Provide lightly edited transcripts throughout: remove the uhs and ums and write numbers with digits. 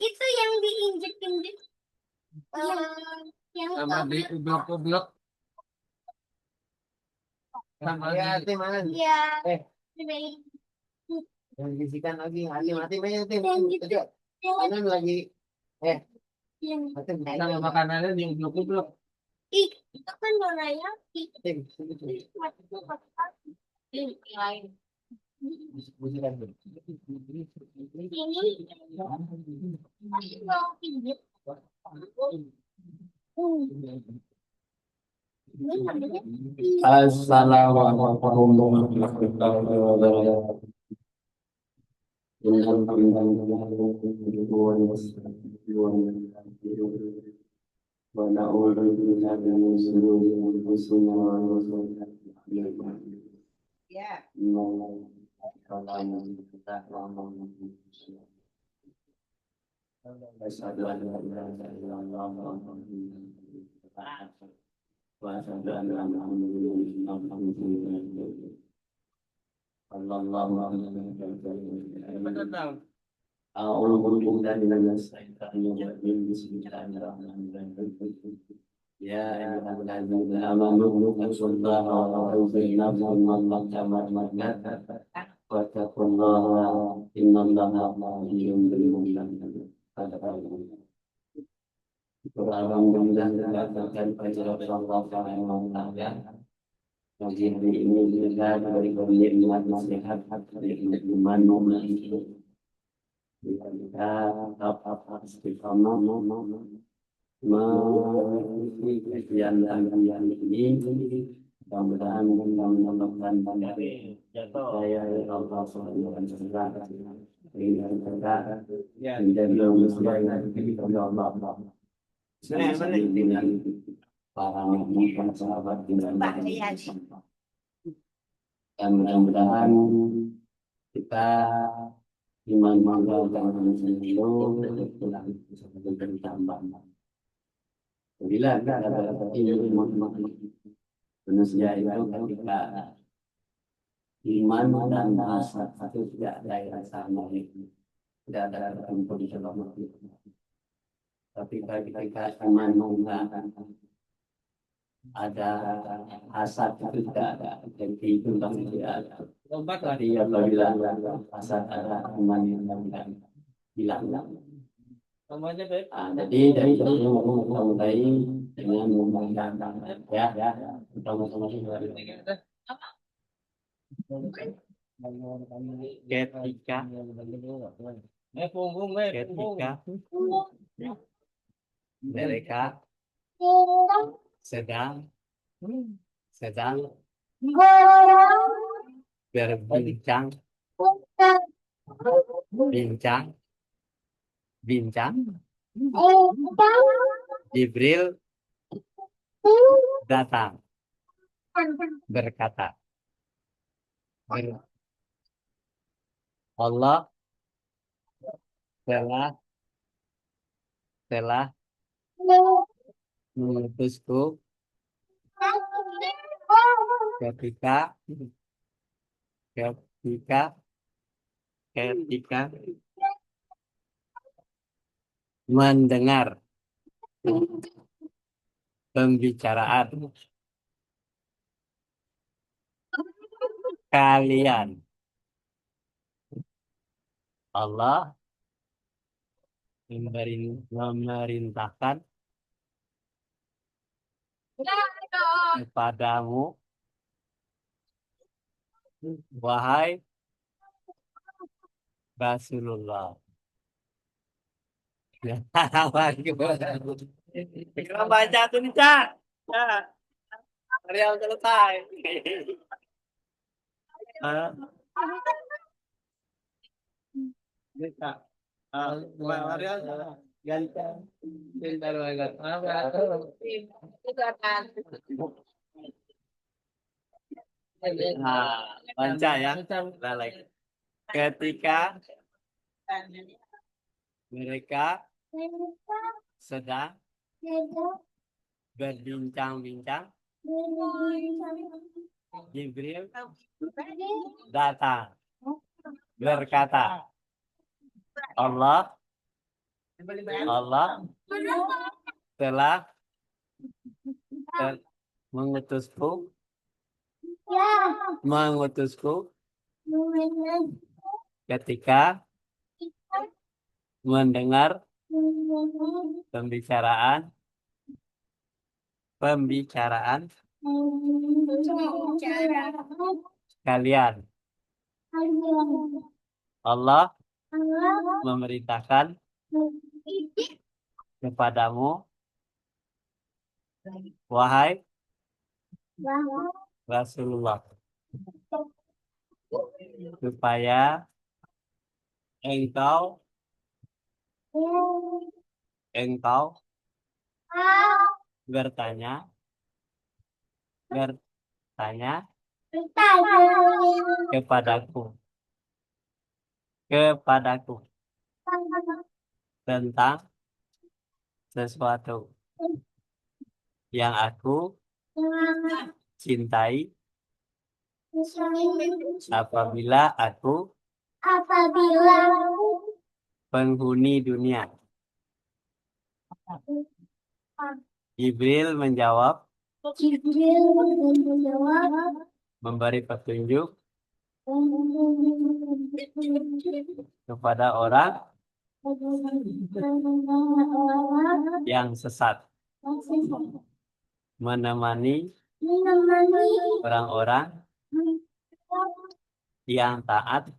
Itu yang diinjek-injek. Yang Sama di blok-blok sama Ya, tim mana? ya. Eh, yang bisikan lagi. Hati-hati banyak tim. Kanan lagi. Eh, hati sama makanannya di blok-blok. Ih, itu kan dorayaki. tim. Ini lain. Bisikan. Ini masih mau pinjam. Assalamualaikum warahmatullahi wabarakatuh. Ya. Ya ayyuhalladzina amanu taqullaha wa awzina wa taqullaha innallaha ma'al muttaqin. Alhamdulillah mendapatkan penjelasan Allah yang menjadi ini juga dari nikmat nasihat dari iman kita apa istiqamah mengikuti kajian ini mudah-mudahan mendapatkan dari saya Allah Subhanahu wa taala dengan kita menjadi manusia yang Allah dengan para nabi dan sahabat dan mudah-mudahan kita iman dan itu bertambah. Bila ada ilmu manusia itu ketika iman dan hasad itu tidak ada yang sama, tidak ada ketemu di dalam hati. Tapi ketika iman menggunakan ada hasad itu tidak ada, jadi itu tidak ada. Tapi apabila hasad ada iman yang hilang. Jadi dari itu mulai dengan memandang ya sama-sama ketika mereka sedang bincang Jibril datang berkata, Allah telah mengutusku ketika mendengar pembicaraan kalian. Allah memerintahkan kepadamu, wahai Rasulullah. Kita baca tuh nih, Cak. Real selesai. Ganteng. Pintar banget. Baca ya. Ketika mereka sedang berbincang-bincang Jibril datang berkata, Allah telah mengutusku ketika mendengar pembicaraan kalian. Allah memerintahkan kepadamu, wahai Rasulullah, supaya engkau bertanya kepadaku tentang sesuatu yang aku cintai apabila aku penghuni dunia. Jibril menjawab, memberi petunjuk kepada orang yang sesat, menemani orang-orang yang taat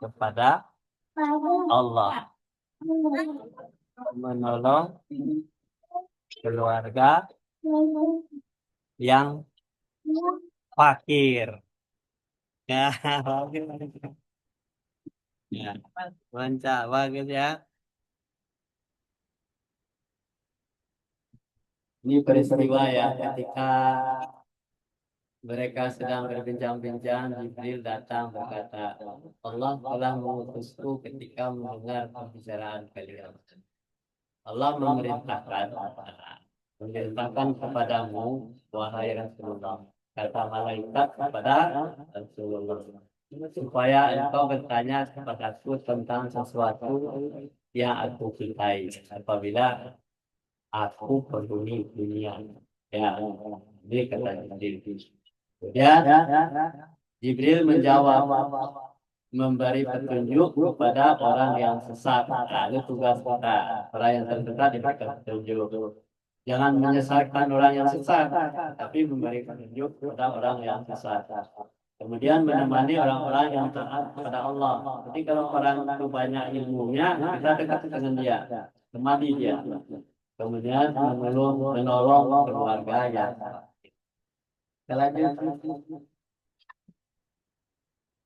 kepada Allah, menolong keluarga yang fakir. Ya, ya, lancar, bagus ya. Ini peristiwa ya ketika mereka sedang berbincang-bincang, Jibril datang berkata, Allah telah mengutusku ketika mendengar pembicaraan kalian. Allah memerintahkan kepadamu, wahai Rasulullah, kata malaikat kepada Rasulullah, supaya engkau bertanya kepadaku tentang sesuatu yang aku cintai apabila aku penghuni dunia. Ya, ini kata Jibril. Ya, Jibril menjawab, memberi petunjuk kepada orang yang sesat. Nah, itu tugas kita. Orang yang tersesat diberikan petunjuk. Jangan menyesatkan orang yang sesat, tapi memberi petunjuk kepada orang yang sesat. Kemudian menemani orang-orang yang taat kepada Allah. Jadi kalau orang itu banyak ilmunya, kita dekat dengan dia, temani dia. Kemudian menolong keluarga yang selanjutnya.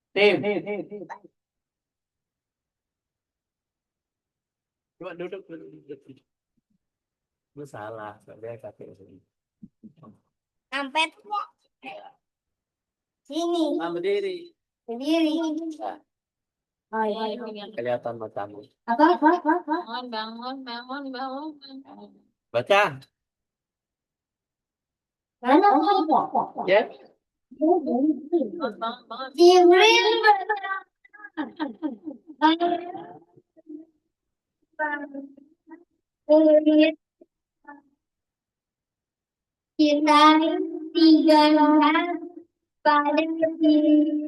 Tim. Coba duduk. Lu salah, saya kaki sini. Ampet. Sini. Berdiri. Sendiri. Oh, iya. Kelihatan matamu. Apa? Bangun. Baca. Mana? Ya. Jibril kita tiga orang pada diri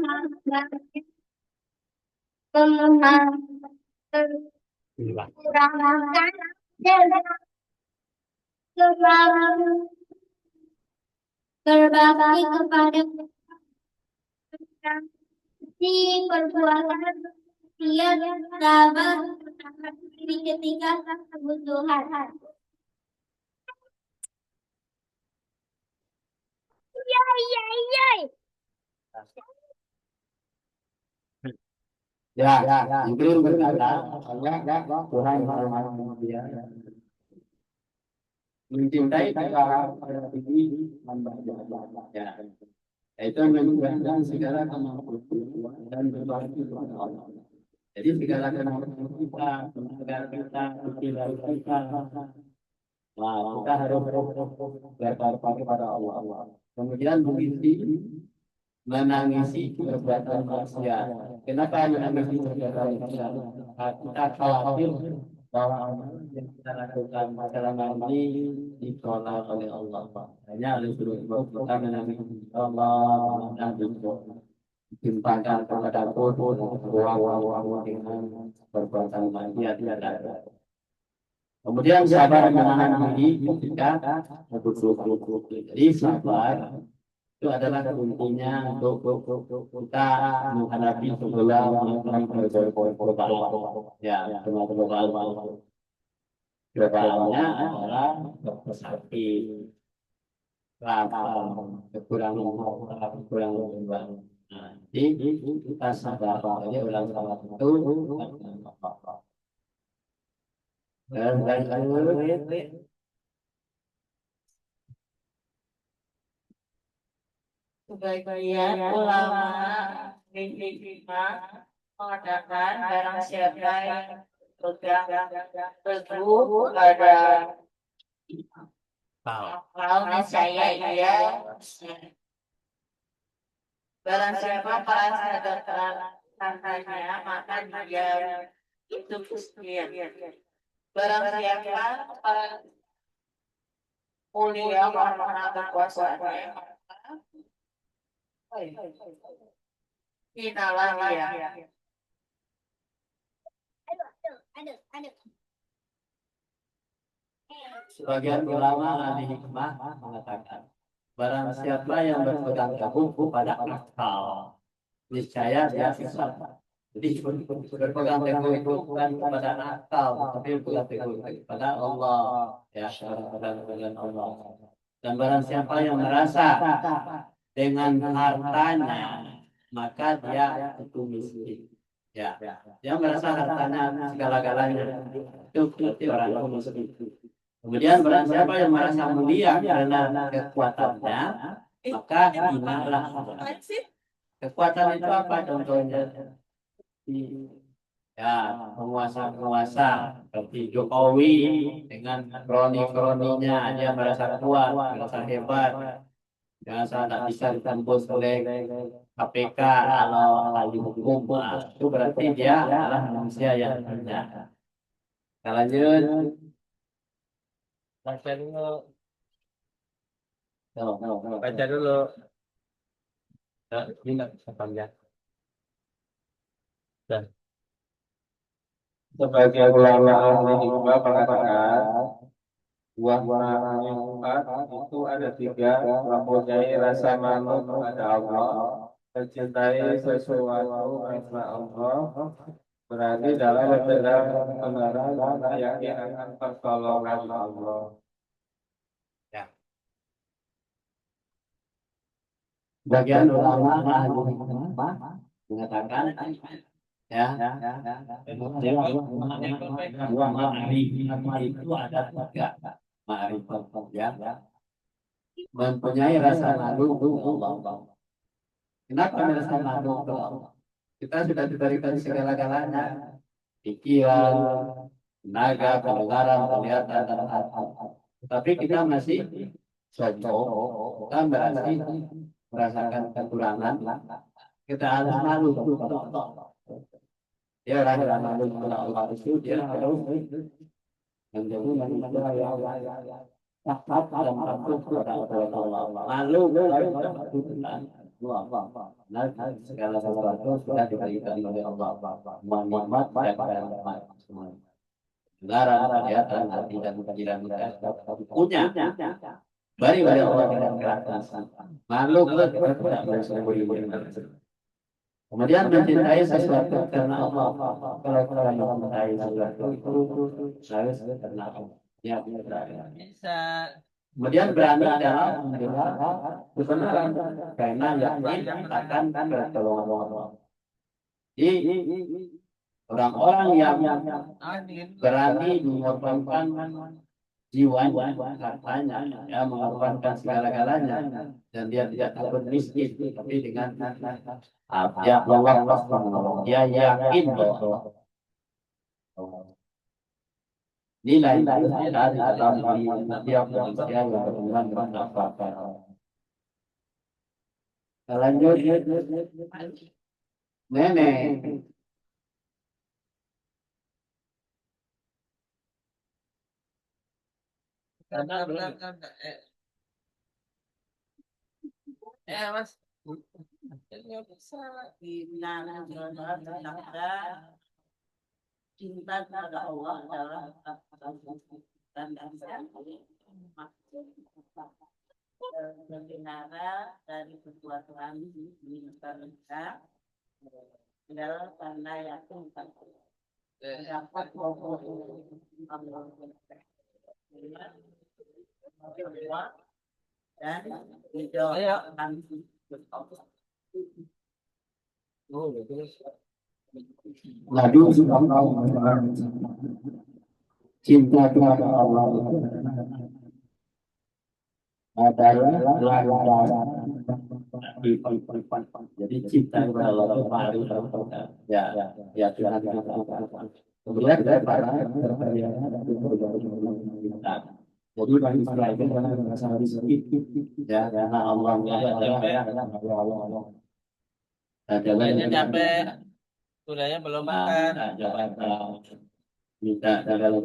hamba kurangkan dan berbakti kepada di perbuatan dia sabar di ketika kebutuhan. Ya, Jibril berkata, Tuhan dia mencintai segala ini ya. Itu menunjukkan segala kemampuan dan berbakti kepada Allah. Jadi segala kemampuan kita, negara kita, kita Nah, kita harus bertakwa kepada Allah. Kemudian mengisi menangisi perbuatan maksiat. Kenapa menangisi perbuatan maksiat? Kita khawatir bahwa amal yang kita lakukan selama ini ditolak oleh Allah. Hanya oleh sebab kita menangisi Allah dan ditimpakan kepada ruang-ruang dengan perbuatan maksiat. Kemudian sabar menahan diri ketika bersyukur. Jadi sabar itu adalah kuncinya untuk kita menghadapi segala macam pergolakan. Ya, semua pergolakan. Pergolakannya adalah sakit, lapar, kekurangan uang. Nah, jadi kita sabar saja ulang-ulang itu. Dan sebagian ulama mengatakan barang siapa yang berpegang teguh pada akal niscaya ia barang siapa merasa tertantangnya maka dia itu miskin. Barang siapa mulia karena kekuasaannya hinalah dia. sebagian ulama ahli hikmah mengatakan, barang siapa yang berpegang teguh pada akal, niscaya dia sesat. Jadi berpegang teguh itu bukan kepada akal, tapi berpegang teguh kepada Allah, ya, kepada Allah. Dan barang siapa yang merasa dengan hartanya, maka dia itu miskin. Ya, dia merasa hartanya segala-galanya. Itu berarti orang yang miskin. Kemudian barang siapa yang merasa mulia karena kekuatannya, maka hinalah. Kekuatan itu apa contohnya? Ya, penguasa-penguasa seperti Jokowi dengan kroni-kroninya, dia merasa kuat, merasa hebat. Jangan tak bisa ditembus oleh KPK kalau ahli hukum. Itu berarti dia adalah manusia yang hina. Kita lanjut. Baca dulu. No. Baca dulu. Ini nggak bisa panjang. Sebagian ulama ahli hikmah mengatakan buah ma'ruf yang empat itu ada tiga: mempunyai rasa malu kepada Allah, mencintai sesuatu karena Allah, berarti dalam membela kebenaran dan yakin akan pertolongan Allah. Bagian ulama ahli hikmah mengatakan, ya, ma'rifah itu ada tiga. Ma'rifah, ya, mempunyai rasa malu kepada Allah. Kenapa merasa malu kepada Allah? Kita sudah diberikan segala-galanya, pikiran, tenaga, pendengaran, penglihatan, dan hal-hal. Tapi kita masih sombong, kita merasakan kekurangan. Kita harus malu kepada Allah. Dia orang yang malu kepada Allah itu dia harus menjadi manusia yang takut dan patuh kepada Allah. Malu nah, segala sesuatu sudah diberikan oleh Allah. Nikmat dan nikmat semua. Dengaran, penglihatan, hati dan pikiran kita punya. Bari oleh Allah dengan keras. Malu tidak bersembunyi. Kemudian mencintai sesuatu karena Allah. Kalau kita mencintai sesuatu itu harus karena Allah. Ya, Bisa. kemudian berani dalam membela kebenaran karena yakin akan pertolongan Allah. Jadi orang-orang yang berani mengorbankan jiwanya, hartanya, ya, mengorbankan segala-galanya, dan dia tidak takut miskin, tapi dengan ya Allah, dia yakin bahwa nilai akhirat dalam diri setiap manusia yang beriman bernafas. Lanjut, nenek. Mas. Cinta kepada Allah adalah dan berbicara dari perbuatan kita adalah tanda yakin dapat dan didoakan. Lalu cinta kepada Allah adalah landasan. Jadi cinta kepada Allah itu ya Tuhan kita. Kemudian para jadi bagi setelah itu karena merasa habis ya karena Allah Jawabannya capek. Sudahnya belum makan. minta dalam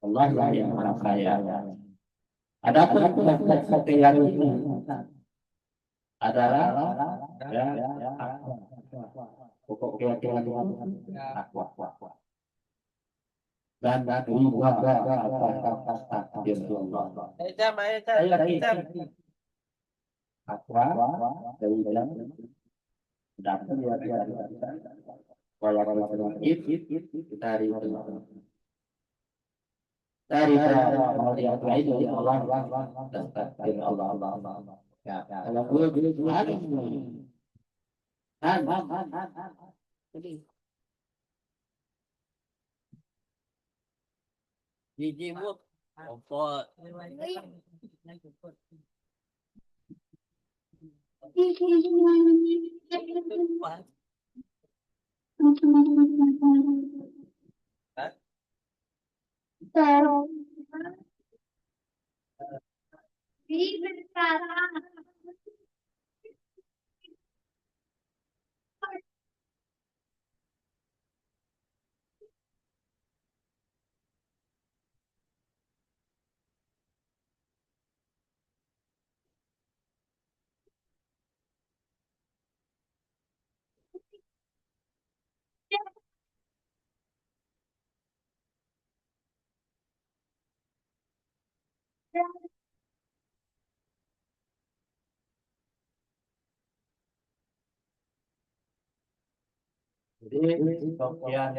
Allah lah yang maha kaya. Adapun keyakinan adalah pokok keyakinan takwa dan menjaga atas takdir Allah. Takwa dari dalam dapat walaupun kita hari dari mau diapain dari Allah dan takdir Allah. Ya, kalau gue ada Gigi mut. Opo. Jadi Sofyan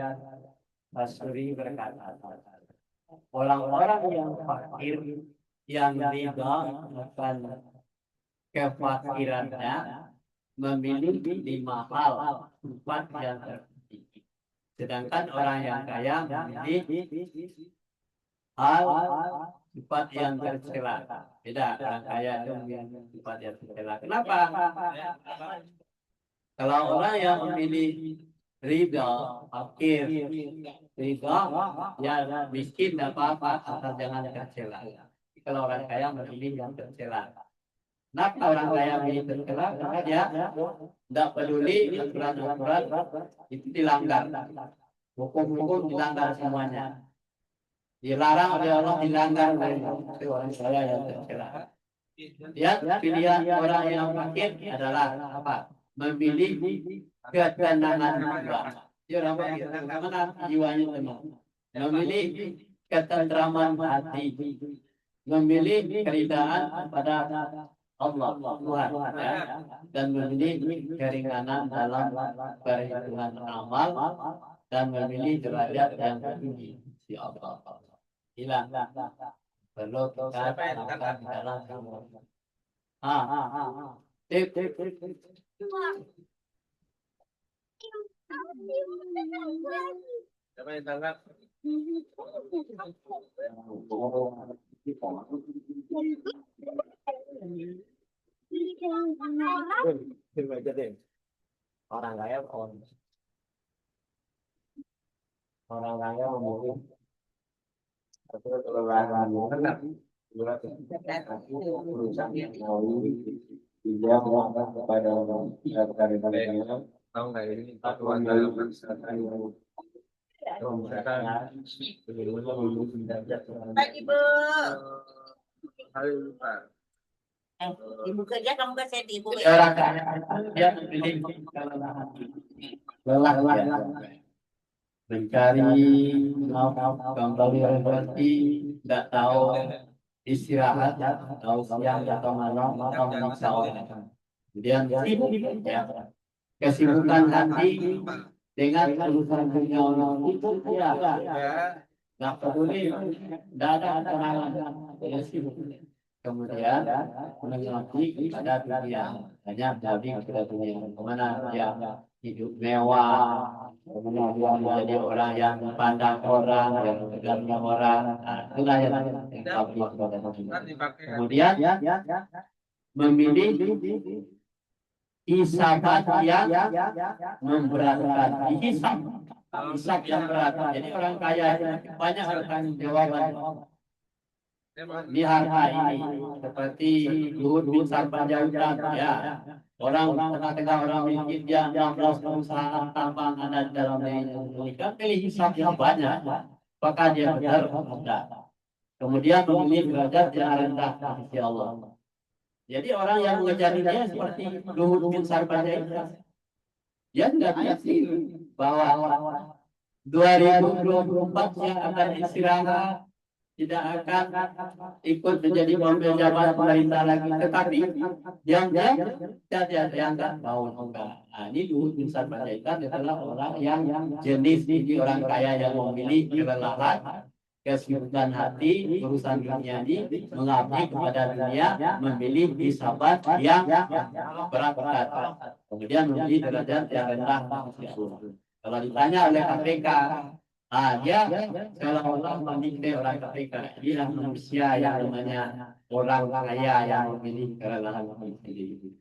Basri berkata, orang-orang yang fakir yang ridha akan kefakirannya memiliki 5 hal 4 yang tertinggi. Sedangkan orang yang kaya memiliki hal 4 yang tercela. Beda, orang kaya itu memiliki 4 yang tercela. Kenapa? Kalau orang yang memilih ridha, fakir, ridha, ya miskin tidak apa-apa, asal jangan tercela. Kalau orang kaya memilih yang tercela. Kenapa orang kaya memilih tercela? Karena dia tidak peduli aturan-aturan itu dilanggar. Hukum-hukum dilanggar semuanya. Dilarang oleh Allah, dilanggar oleh orang kaya yang tercela. Ya, pilihan orang yang fakir adalah apa? Memilih ketenangan jiwa. Dia orang fakir, mana jiwanya tenang. Memilih ketentraman hati. Memilih keridhaan pada Allah Tuhan, ya. Dan memilih keringanan dalam perhitungan amal dan memilih derajat yang tinggi di Allah. Hilang perlu kita lakukan dalam kamu. Tip. Siapa yang tangkap? Film aja deh. Orang kaya orang kaya memilih atau kelelahan berusaha melalui dia mengangkat kepada karya-karyanya Tahu nggak ini? satuan dalam masyarakat yang Baik, Ibu. Hal lupa. Ibu kerja kamu ke sini, Ibu. orang kaya dia memilih kelelahan lelah mencari kembali rezeki tidak tahu istirahat tahu siang atau malam atau menyiksa orang kemudian sibuk ya kesibukan hati dengan urusan dunia orang itu ya nggak peduli tidak ada ketenangan dia sibuk kemudian mengerti pada dunia hanya jadi pada dunia kemana dia hidup mewah kemudian dia menjadi orang yang pandang orang yang tegaknya orang itulah yang kemudian memilih isabat yang memberatkan hisab yang berat jadi orang kaya banyak bertanggung jawaban di harta ini seperti Luhut bin Sarpanjaitan ya orang tengah-tengah orang miskin dia 16 perusahaan tambang ada di dalam dirinya pilih hisab yang banyak maka dia benar ada kemudian memilih derajat yang rendah di sisi Allah jadi orang yang mengejar dia seperti Luhut bin Sarpanjaitan dia tidak yakin bahwa 2024 yang akan istirahat tidak akan ikut menjadi pemimpin jabat pemerintah lagi, tetapi yang dia dianggap mau juga. Nah, ini Luhut bin Sarpanjaitan adalah orang yang jenis ini orang kaya yang memilih kelelahan, kesibukan hati, urusan dunia ini, mengabdi kepada dunia, memilih isabat yang berat. Kemudian memilih derajat yang rendah. Kalau ditanya oleh KPK, dia seolah-olah menilai orang KPK. Dia manusia yang namanya orang kaya yang memilih kelelahan sendiri.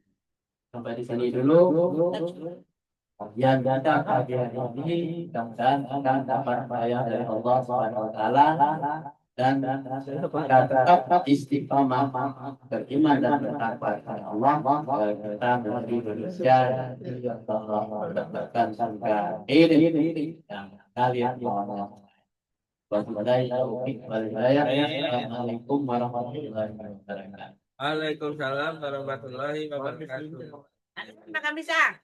Sampai di sini dulu. Yang datang kajian ini dan akan dapat bayar dari Allah Subhanahu Wa Taala dan tetap istiqamah beriman dan bertakwa kepada Allah kita menjadi manusia yang Allah mendapatkan surga ini yang kalian mau. Assalamualaikum warahmatullahi wabarakatuh. Waalaikumsalam warahmatullahi wabarakatuh. Makan bisa.